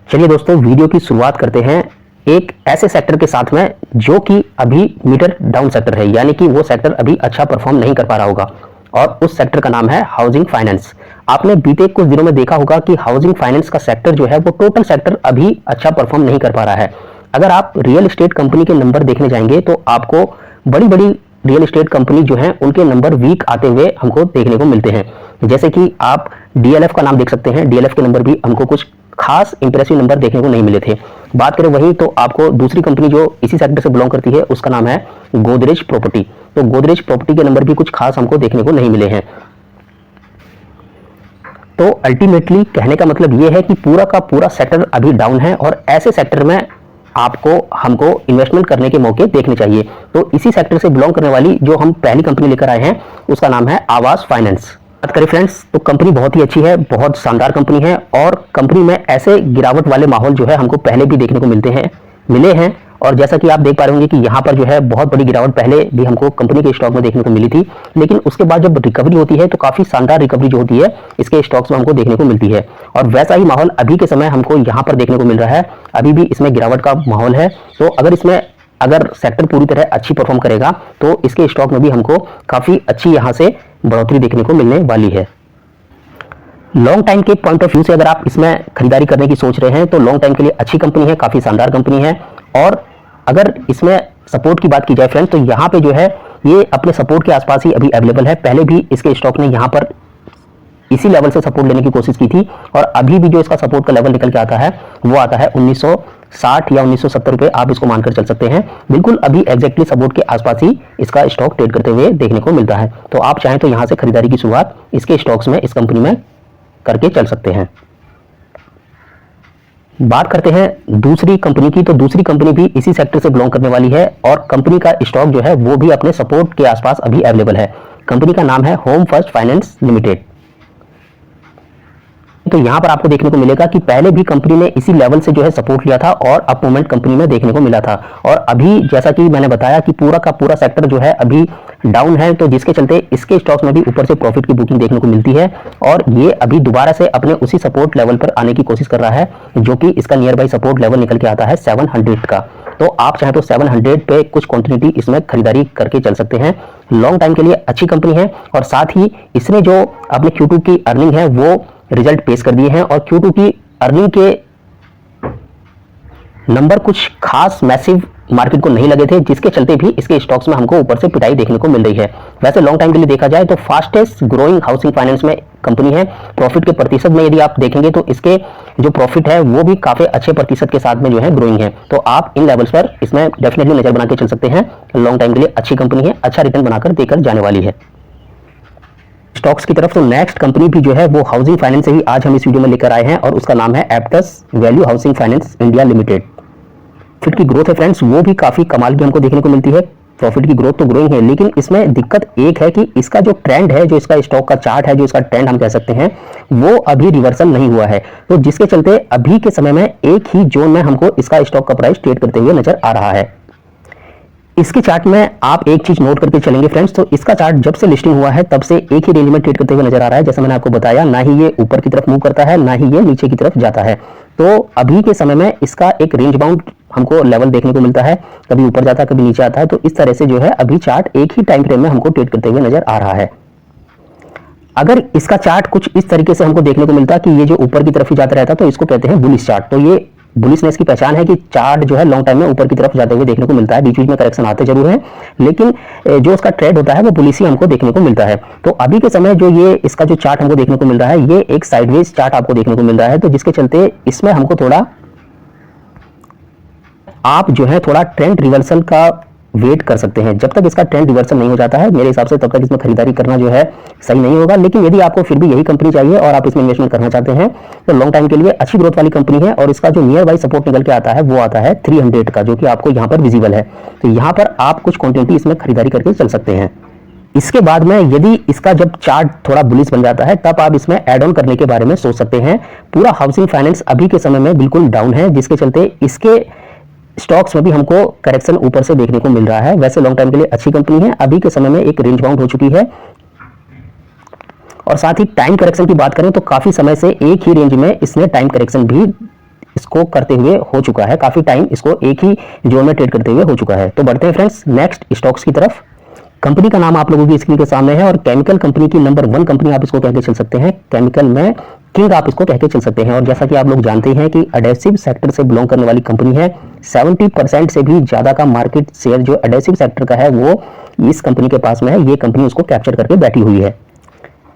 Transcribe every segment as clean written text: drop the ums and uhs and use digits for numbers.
चलिए दोस्तों, वीडियो की शुरुआत करते हैं एक ऐसे सेक्टर के साथ में जो कि अभी मीटर डाउन सेक्टर है, यानी कि वो सेक्टर अभी अच्छा परफॉर्म नहीं कर पा रहा होगा और उस सेक्टर का नाम है हाउसिंग फाइनेंस। आपने बीते कुछ दिनों में देखा होगा कि हाउसिंग फाइनेंस का सेक्टर जो है वो टोटल सेक्टर अभी अच्छा परफॉर्म नहीं कर पा रहा है। अगर आप रियल एस्टेट कंपनी के नंबर देखने जाएंगे तो आपको बड़ी बड़ी रियल एस्टेट कंपनी जो है उनके नंबर वीक आते हुए हमको देखने को मिलते हैं। जैसे कि आप डीएलएफ का नाम देख सकते हैं, डीएलएफ के नंबर भी हमको कुछ खास इंप्रेसिव नंबर देखने को नहीं मिले थे। बात करें वहीं तो आपको दूसरी कंपनी जो इसी सेक्टर से बिलोंग करती है उसका नाम है गोदरेज प्रॉपर्टी। तो गोदरेज प्रॉपर्टी के नंबर भी कुछ खास हमको देखने को नहीं मिले हैं। तो अल्टीमेटली कहने का मतलब यह है कि पूरा का पूरा सेक्टर अभी डाउन है और ऐसे सेक्टर में आपको हमको इन्वेस्टमेंट करने के मौके देखने चाहिए। तो इसी सेक्टर से बिलोंग करने वाली जो हम पहली कंपनी लेकर आए हैं उसका नाम है आवास फाइनेंस। बात करें फ्रेंड्स तो कंपनी बहुत ही अच्छी है, बहुत शानदार कंपनी है और कंपनी में ऐसे गिरावट वाले माहौल जो है हमको पहले भी देखने को मिले हैं। और जैसा कि आप देख पा रहे होंगे कि यहाँ पर जो है बहुत बड़ी गिरावट पहले भी हमको कंपनी के स्टॉक में देखने को मिली थी, लेकिन उसके बाद जब रिकवरी होती है तो काफी शानदार रिकवरी जो होती है इसके स्टॉक्स में हमको देखने को मिलती है। और वैसा ही माहौल अभी के समय हमको यहाँ पर देखने को मिल रहा है। अभी भी इसमें गिरावट का माहौल है। तो अगर सेक्टर पूरी तरह अच्छी परफॉर्म करेगा तो इसके स्टॉक में भी हमको काफी अच्छी यहाँ से बढ़ोतरी देखने को मिलने वाली है। लॉन्ग टाइम के पॉइंट ऑफ व्यू से अगर आप इसमें खरीदारी करने की सोच रहे हैं तो लॉन्ग टाइम के लिए अच्छी कंपनी है, काफी शानदार कंपनी है। और अगर इसमें सपोर्ट की बात की जाए फ्रेंड्स तो यहाँ पे जो है ये अपने सपोर्ट के आसपास ही अभी अवेलेबल है। पहले भी इसके स्टॉक ने यहाँ पर इसी लेवल से सपोर्ट लेने की कोशिश की थी और अभी भी जो इसका सपोर्ट का लेवल निकल के आता है वो आता है 1960 या 1970 रुपए, आप इसको मानकर चल सकते हैं। बिल्कुल अभी एग्जैक्टली सपोर्ट के आसपास ही इसका स्टॉक ट्रेड करते हुए देखने को मिलता है। तो आप चाहें तो यहां से खरीदारी की शुरुआत इसके स्टॉक्स में, इस कंपनी में करके चल सकते हैं। बात करते हैं दूसरी कंपनी की, तो दूसरी कंपनी भी इसी सेक्टर से बिलोंग करने वाली है और कंपनी का स्टॉक जो है वो भी अपने सपोर्ट के आसपास अभी अवेलेबल है। कंपनी का नाम है होम फर्स्ट फाइनेंस लिमिटेड। तो यहां पर आपको देखने को मिलेगा कि पहले भी कंपनी ने इसी लेवल से जो है सपोर्ट लिया था और अप मूवमेंट कंपनी में देखने को मिला था। और अभी जैसा कि मैंने बताया कि पूरा का पूरा सेक्टर जो है अभी डाउन है, तो जिसके चलते इसके स्टॉक्स में भी ऊपर से प्रॉफिट की बुकिंग देखने को मिलती है और ये अभी दोबारा से अपने उसी सपोर्ट लेवल पर आने की कोशिश कर रहा है, जो कि इसका नियर बाई सपोर्ट लेवल निकल के आता है 700 का। तो आप चाहें तो 700 पे कुछ क्वांटिटी इसमें खरीदारी करके चल सकते हैं। लॉन्ग टाइम के लिए अच्छी कंपनी है और साथ ही इसने जो अपने Q2 की अर्निंग है वो रिजल्ट पेश कर दिए हैं और Q2 की अर्निंग के नंबर कुछ खास मैसिव मार्केट को नहीं लगे थे, जिसके चलते भी इसके स्टॉक्स में हमको ऊपर से पिटाई देखने को मिल रही है। वैसे लॉन्ग टाइम के लिए देखा जाए तो फास्टेस्ट ग्रोइंग हाउसिंग फाइनेंस में कंपनी है। प्रॉफिट के प्रतिशत में यदि आप देखेंगे तो इसके जो प्रॉफिट है वो भी काफी अच्छे प्रतिशत के साथ में जो है ग्रोइंग है। तो आप इन लेवल्स पर इसमें डेफिनेटली नजर बना के चल सकते हैं। लॉन्ग टाइम के लिए अच्छी कंपनी है, अच्छा रिटर्न बनाकर देकर जाने वाली है। स्टॉक्स की तरफ तो नेक्स्ट कंपनी भी जो है वो हाउसिंग फाइनेंस से ही आज हम इस वीडियो में लेकर आए हैं और उसका नाम है Aptus value housing finance India limited. Profit की ग्रोथ है फ्रेंड्स वो भी काफी कमाल की हमको देखने को मिलती है। प्रॉफिट की ग्रोथ तो ग्रोइंग है, लेकिन इसमें दिक्कत एक है कि इसका जो ट्रेंड है, जो इसका स्टॉक का चार्ट है, जो इसका ट्रेंड हम कह सकते हैं, वो अभी रिवर्सल नहीं हुआ है। तो जिसके चलते अभी के समय में एक ही जोन में हमको इसका स्टॉक का प्राइस ट्रेड करते हुए नजर आ रहा है। इसके चार्ट में आप एक चीज नोट करके चलेंगे फ्रेंड्स, तो इसका चार्ट जब से लिस्टिंग हुआ है तब से एक ही रेंज में ट्रेड करते हुए नजर आ रहा है। जैसा मैंने आपको बताया, ना ही ये ऊपर की तरफ मूव करता है, ना ही ये नीचे की तरफ जाता है। तो अभी के समय में इसका एक रेंज बाउंड हमको लेवल देखने को मिलता है, कभी ऊपर जाता है कभी नीचे आता है। तो इस तरह से जो है अभी चार्ट एक ही टाइम फ्रेम में हमको ट्रेड करते हुए नजर आ रहा है। अगर इसका चार्ट कुछ इस तरीके से हमको देखने को मिलता कि ये जो ऊपर की तरफ ही जाता रहता तो इसको कहते हैं बुलिश चार्ट। तो ये बुलिशनेस की पहचान है कि चार्ट जो है लॉन्ग टाइम में ऊपर की तरफ जाते हुए देखने को मिलता है। बीच बीच में करेक्शन आते जरूर हैं, लेकिन जो इसका ट्रेड होता है वो बुलिश ही हमको देखने को मिलता है। तो अभी के समय जो ये इसका जो चार्ट हमको देखने को मिल रहा है, ये एक साइडवेज चार्ट आपको देखने को मिल रहा है। तो जिसके चलते इसमें हमको थोड़ा आप जो है थोड़ा ट्रेंड रिवर्सल का वेट कर सकते हैं। जब तक इसका ट्रेंड रिवर्सल नहीं हो जाता है मेरे हिसाब से तब तक इसमें खरीदारी करना जो है सही नहीं होगा। लेकिन यदि आपको फिर भी यही कंपनी चाहिए और आप इसमें इन्वेस्टमेंट करना चाहते हैं तो लॉन्ग टाइम के लिए अच्छी ग्रोथ वाली कंपनी है और इसका जो नियर बाई सपोर्ट निकल के आता है वो आता है 300 का, जो कि आपको यहाँ पर विजिबल है। तो यहाँ पर आप कुछ क्वांटिटी इसमें खरीदारी करके चल सकते हैं। इसके बाद में यदि इसका जब चार्ट थोड़ा बुलिश बन जाता है तब आप इसमें एड ऑन करने के बारे में सोच सकते हैं। पूरा हाउसिंग फाइनेंस अभी के समय में बिल्कुल डाउन है, जिसके चलते इसके स्टॉक्स में भी हमको करेक्शन ऊपर से देखने को मिल रहा है। वैसे लॉन्ग टाइम के लिए अच्छी कंपनी है, अभी के समय में एक रेंज बाउंड हो चुकी है और साथ ही टाइम करेक्शन की बात करें तो काफी समय से एक ही रेंज में इसने टाइम करेक्शन भी इसको करते हुए हो चुका है, काफी टाइम इसको एक ही जोन में ट्रेड करते हुए हो चुका है। तो बढ़ते हैं फ्रेंड्स नेक्स्ट स्टॉक्स की तरफ। कंपनी का नाम आप लोगों की स्क्रीन के सामने है और केमिकल कंपनी की नंबर 1 कंपनी आप इसको कह के चल सकते हैं, केमिकल में किंग आप इसको कह के चल सकते हैं। और जैसा कि आप लोग जानते हैं कि एडेसिव सेक्टर से बिलोंग करने वाली कंपनी है, 70% से भी ज्यादा का मार्केट शेयर जो एडेसिव सेक्टर का है वो इस कंपनी के पास में है, ये कंपनी उसको कैप्चर करके बैठी हुई है।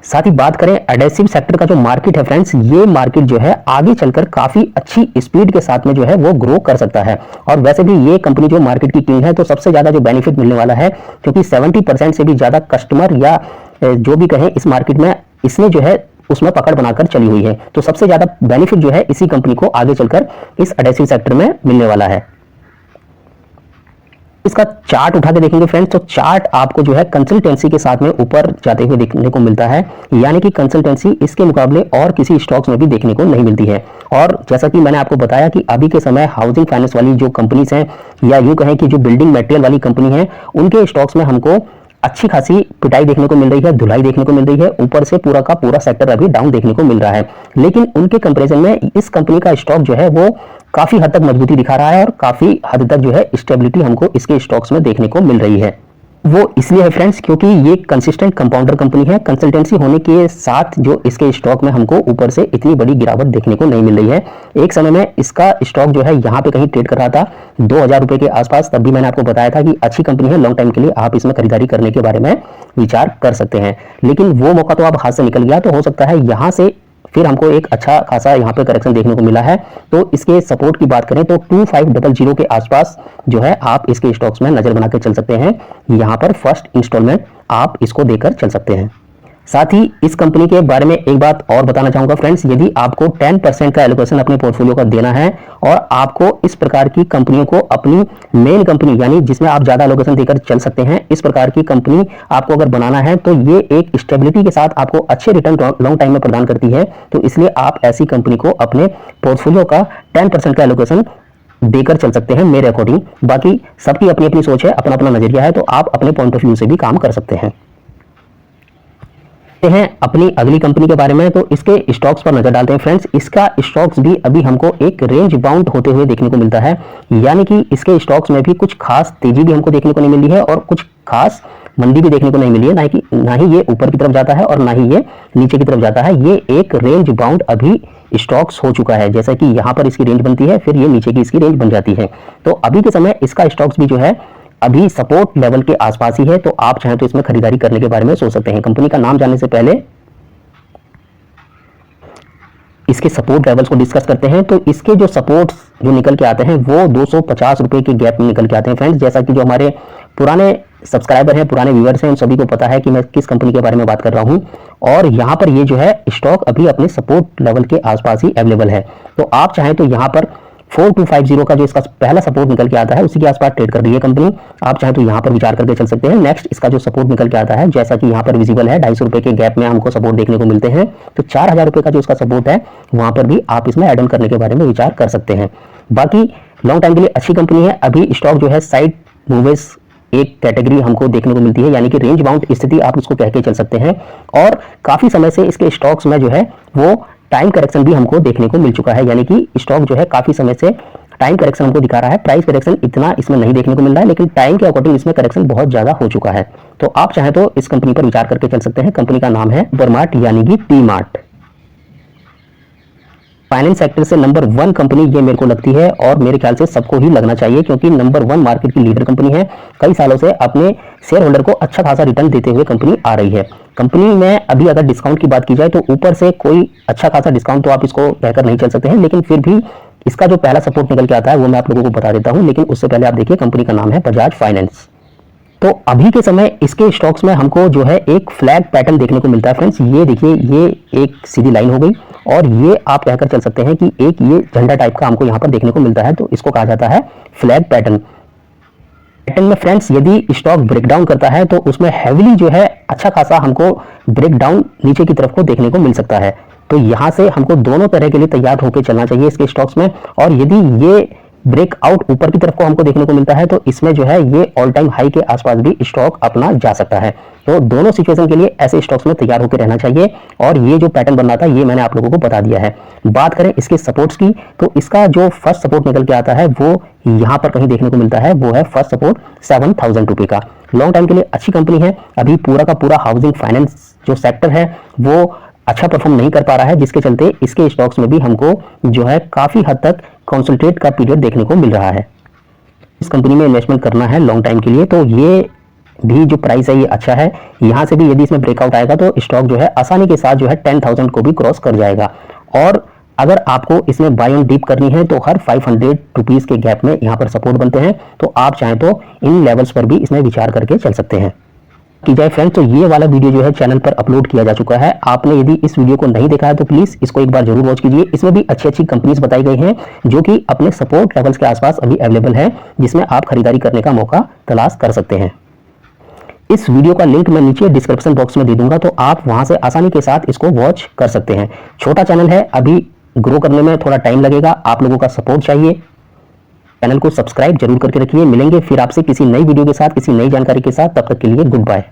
साथ ही बात करें एडेसिव सेक्टर का जो मार्केट है फ्रेंड्स, ये मार्केट जो है आगे चलकर काफी अच्छी स्पीड के साथ में जो है वो ग्रो कर सकता है। और वैसे भी ये कंपनी जो मार्केट की किंग है तो सबसे ज्यादा जो बेनिफिट मिलने वाला है, क्योंकि 70% से भी ज्यादा कस्टमर या जो भी कहें इस मार्केट में इसने जो है उसमें पकड़ बनाकर चली हुई है, तो सबसे ज्यादा बेनिफिट जो है इसी कंपनी को आगे चलकर इस एडेसिव सेक्टर में मिलने वाला है। इसका चार्ट उठा के देखेंगे फ्रेंड्स, तो चार्ट आपको जो है कंसल्टेंसी के साथ में ऊपर जाते हुए देखने को मिलता है, यानी कि कंसल्टेंसी इसके मुकाबले और किसी स्टॉक्स में भी देखने को नहीं मिलती है। और जैसा कि मैंने आपको बताया कि अभी के समय हाउसिंग फाइनेंस वाली जो कंपनीज हैं या यूं कहें कि जो बिल्डिंग मटेरियल वाली कंपनी है, उनके स्टॉक्स में हमको अच्छी खासी पिटाई देखने को मिल रही है, धुलाई देखने को मिल रही है, ऊपर से पूरा का पूरा सेक्टर अभी डाउन देखने को मिल रहा है। लेकिन उनके कंपैरिजन में इस कंपनी का स्टॉक जो है वो काफी हद तक मजबूती दिखा रहा है और काफी हद तक जो है स्टेबिलिटी हमको इसके स्टॉक्स में देखने को मिल रही है। वो इसलिए है फ्रेंड्स क्योंकि ये कंसिस्टेंट कंपाउंडर कंपनी है, कंसल्टेंसी होने के साथ जो इसके स्टॉक में हमको ऊपर से इतनी बड़ी गिरावट देखने को नहीं मिल रही है। एक समय में इसका स्टॉक जो है यहाँ पे कहीं ट्रेड कर रहा था 2000 रुपए के आसपास, तब भी मैंने आपको बताया था कि अच्छी कंपनी है, लॉन्ग टाइम के लिए आप इसमें खरीदारी करने के बारे में विचार कर सकते हैं। लेकिन वो मौका तो अब हाथ से निकल गया, तो हो सकता है यहाँ से फिर हमको एक अच्छा खासा यहाँ पे करेक्शन देखने को मिला है। तो इसके सपोर्ट की बात करें तो 2500 के आसपास जो है आप इसके स्टॉक्स में नजर बना के चल सकते हैं। यहाँ पर फर्स्ट इंस्टॉलमेंट आप इसको देकर चल सकते हैं। साथ ही इस कंपनी के बारे में एक बात और बताना चाहूंगा फ्रेंड्स, यदि आपको 10% का एलोकेशन अपने पोर्टफोलियो का देना है और आपको इस प्रकार की कंपनियों को अपनी मेन कंपनी यानी जिसमें आप ज्यादा एलोकेशन देकर चल सकते हैं, इस प्रकार की कंपनी आपको अगर बनाना है तो ये एक स्टेबिलिटी के साथ आपको अच्छे रिटर्न लॉन्ग टाइम में प्रदान करती है। तो इसलिए आप ऐसी कंपनी को अपने पोर्टफोलियो का 10% का एलोकेशन देकर चल सकते हैं मेरे अकॉर्डिंग। बाकी सबकी अपनी अपनी सोच है, अपना अपना नजरिया है, तो आप अपने पॉइंट ऑफ व्यू से भी काम कर सकते हैं। हैं अपनी अगली कंपनी के बारे में, तो इसके स्टॉक्स पर नजर डालते हैं फ्रेंड्स। इसका स्टॉक्स भी अभी हमको एक रेंज बाउंड होते हुए देखने को मिलता है, यानी कि इसके स्टॉक्स में भी कुछ खास तेजी भी हमको देखने को नहीं मिली है और कुछ खास मंदी भी देखने को नहीं मिली है। ना ही ये ऊपर की तरफ जाता है और ना ही ये नीचे की तरफ जाता है। ये एक रेंज बाउंड अभी स्टॉक्स हो चुका है, जैसा कि यहाँ पर इसकी रेंज बनती है, फिर ये नीचे की इसकी रेंज बन जाती है। तो अभी के समय इसका स्टॉक्स भी जो है अभी सपोर्ट लेवल के आसपास ही है, तो आप चाहें तो इसमें खरीदारी करने के बारे में सोच सकते हैं। कंपनी का नाम जानने से पहले इसके सपोर्ट लेवल्स को डिस्कस करते हैं। तो इसके जो सपोर्ट्स जो निकल के आते हैं वो 250 रुपए के गैप में निकल के आते हैं फ्रेंड्स। जैसा कि जो हमारे पुराने सब्सक्राइबर हैं, पुराने व्यूअर्स हैं, उन सभी को पता है कि मैं किस कंपनी के बारे में बात कर रहा हूं। और यहाँ पर ये जो है स्टॉक अभी अपने सपोर्ट लेवल के आसपास ही अवेलेबल है। तो आप चाहें तो यहाँ पर 4250 का जो इसका पहला सपोर्ट निकल के आता है उसी के आसपास ट्रेड कर रही है कंपनी। आप चाहें तो यहाँ पर विचार करके चल सकते हैं। नेक्स्ट इसका जो सपोर्ट निकल के आता है, जैसा कि यहाँ पर विजिबल है, 250 रुपए के गैप में हमको सपोर्ट देखने को मिलते हैं। तो 4000 रुपए का जो इसका सपोर्ट है वहां पर भी आप इसमें एड ऑन करने के बारे में विचार कर सकते हैं। बाकी लॉन्ग टाइम के लिए अच्छी कंपनी है। अभी स्टॉक जो है साइड मूवेज एक कैटेगरी हमको देखने को मिलती है, यानी कि रेंज बाउंड स्थिति आप इसको कह के चल सकते हैं। और काफी समय से इसके स्टॉक्स में जो है वो टाइम करेक्शन भी हमको देखने को मिल चुका है, यानी कि स्टॉक जो है काफी समय से टाइम करेक्शन हमको दिखा रहा है। प्राइस करेक्शन इतना इसमें नहीं देखने को मिल रहा है, लेकिन टाइम के अकॉर्डिंग इसमें करेक्शन बहुत ज्यादा हो चुका है। तो आप चाहें तो इस कंपनी पर विचार करके चल सकते हैं। कंपनी का नाम है बरमार्ट यानी कि टी मार्ट। फाइनेंस सेक्टर से नंबर 1 कंपनी ये मेरे को लगती है और मेरे ख्याल से सबको ही लगना चाहिए, क्योंकि नंबर 1 मार्केट की लीडर कंपनी है। कई सालों से अपने शेयर होल्डर को अच्छा खासा रिटर्न देते हुए कंपनी आ रही है। कंपनी में अभी अगर डिस्काउंट की बात की जाए तो ऊपर से कोई अच्छा खासा डिस्काउंट तो आप इसको कहकर नहीं चल सकते हैं, लेकिन फिर भी इसका जो पहला सपोर्ट निकल के आता है वो मैं आप लोगों को बता देता हूं। लेकिन उससे पहले आप देखिए कंपनी का नाम है बजाज फाइनेंस। तो अभी के समय इसके स्टॉक्स में हमको जो है एक फ्लैग पैटर्न देखने को मिलता है फ्रेंड्स। ये देखिए, ये एक सीधी लाइन हो गई और ये आप कहकर चल सकते हैं कि एक ये झंडा टाइप का हमको यहाँ पर देखने को मिलता है, तो इसको कहा जाता है फ्लैग पैटर्न। में फ्रेंड्स यदि स्टॉक ब्रेकडाउन करता है तो उसमें हैवीली जो है अच्छा खासा हमको ब्रेकडाउन नीचे की तरफ को देखने को मिल सकता है। तो यहां से हमको दोनों तरह के लिए तैयार होकर चलना चाहिए इसके स्टॉक्स में। और यदि ये ब्रेकआउट ऊपर की तरफ को हमको देखने को मिलता है तो इसमें जो है ये ऑल टाइम हाई के आसपास भी स्टॉक अपना जा सकता है। तो दोनों सिचुएशन के लिए ऐसे स्टॉक्स में तैयार होकर रहना चाहिए और ये जो पैटर्न बन रहा था ये मैंने आप लोगों को बता दिया है। बात करें इसके सपोर्ट्स की तो इसका जो फर्स्ट सपोर्ट निकल के आता है वो यहां पर कहीं देखने को मिलता है, वो है फर्स्ट सपोर्ट 7,000 रुपए का। लॉन्ग टाइम के लिए अच्छी कंपनी है। अभी पूरा का पूरा हाउसिंग फाइनेंस जो सेक्टर है वो अच्छा परफॉर्म नहीं कर पा रहा है, जिसके चलते इसके स्टॉक्स में भी हमको जो है काफी हद तक कंसंट्रेट का पीरियड देखने को मिल रहा है। इस कंपनी में इन्वेस्टमेंट करना है लॉन्ग टाइम के लिए तो ये भी जो प्राइस है ये अच्छा है। यहां से भी यदि इसमें ब्रेकआउट आएगा तो स्टॉक जो है आसानी के साथ जो है 10,000 को भी क्रॉस कर जाएगा। और अगर आपको इसमें बाय ऑन डिप करनी है तो हर 500 रुपीज के गैप में यहाँ पर सपोर्ट बनते हैं, तो आप चाहें तो इन लेवल्स पर भी इसमें विचार करके चल सकते हैं की जाए फ्रेंड्स। तो ये वाला वीडियो जो है चैनल पर अपलोड किया जा चुका है। आपने यदि इस वीडियो को नहीं देखा है तो प्लीज इसको एक बार जरूर वॉच कीजिए। इसमें भी अच्छी अच्छी कंपनीज बताई गई हैं जो कि अपने सपोर्ट लेवल्स के आसपास अभी अवेलेबल है, जिसमें आप खरीदारी करने का मौका तलाश कर सकते हैं। इस वीडियो का लिंक मैं नीचे डिस्क्रिप्शन बॉक्स में दे दूंगा, तो आप वहां से आसानी के साथ इसको वॉच कर सकते हैं। छोटा चैनल है, अभी ग्रो करने में थोड़ा टाइम लगेगा, आप लोगों का सपोर्ट चाहिए। चैनल को सब्सक्राइब जरूर करके रखिए। मिलेंगे फिर आपसे किसी नई वीडियो के साथ, किसी नई जानकारी के साथ। तब तक के लिए गुड बाय।